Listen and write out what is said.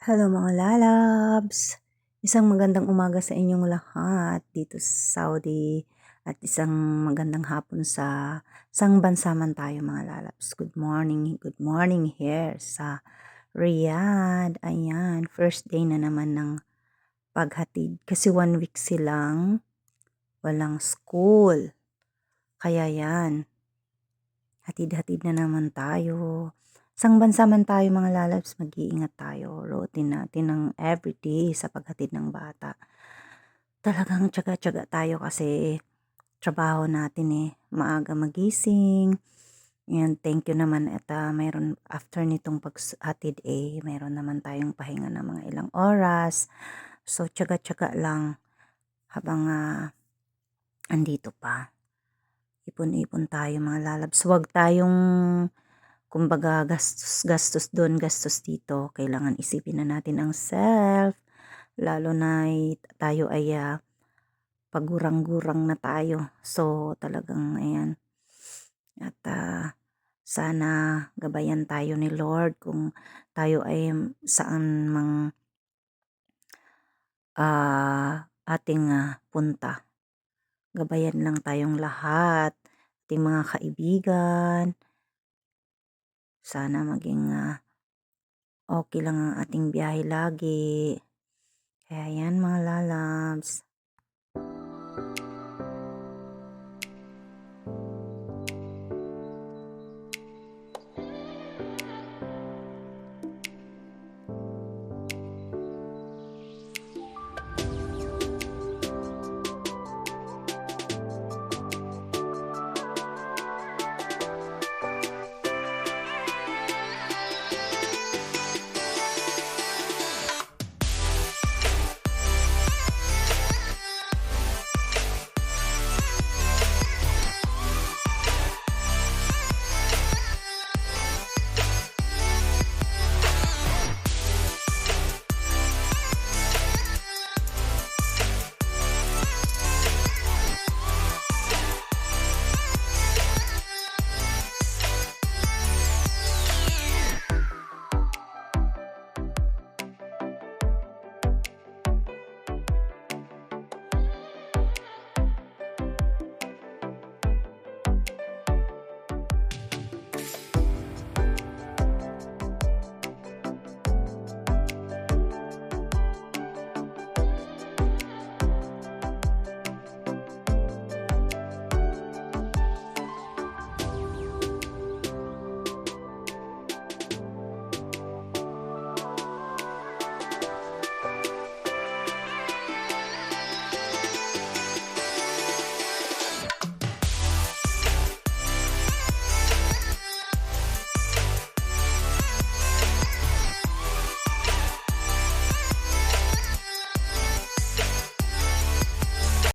Hello mga lalabs! Isang magandang umaga sa inyong lahat dito sa Saudi at isang magandang hapon sa sang bansa man tayo mga lalabs. Good morning here sa Riyadh. Ayan, first day na naman ng paghatid kasi 1 week silang walang school. Kaya yan, hatid-hatid na naman tayo. Sang bansa man tayo mga lalabs, mag-iingat tayo. Routine natin ng everyday sa paghatid ng bata. Talagang tiyaga-tiyaga tayo kasi trabaho natin maaga magising. And thank you naman at mayroon after nitong paghatid mayroon naman tayong pahinga ng mga ilang oras. So tiyaga-tiyaga lang habang andito pa. Ipon-ipon tayo mga lalabs. Huwag tayong kumbaga gastos doon, gastos dito. Kailangan isipin na natin ang self. Lalo na tayo ay pagurang-gurang na tayo. So talagang ayan. At sana gabayan tayo ni Lord kung tayo ay saan mang ating punta. Gabayan lang tayong lahat, ating mga kaibigan. Sana maging okay lang ang ating biyahe lagi. Kaya yan mga lalabs.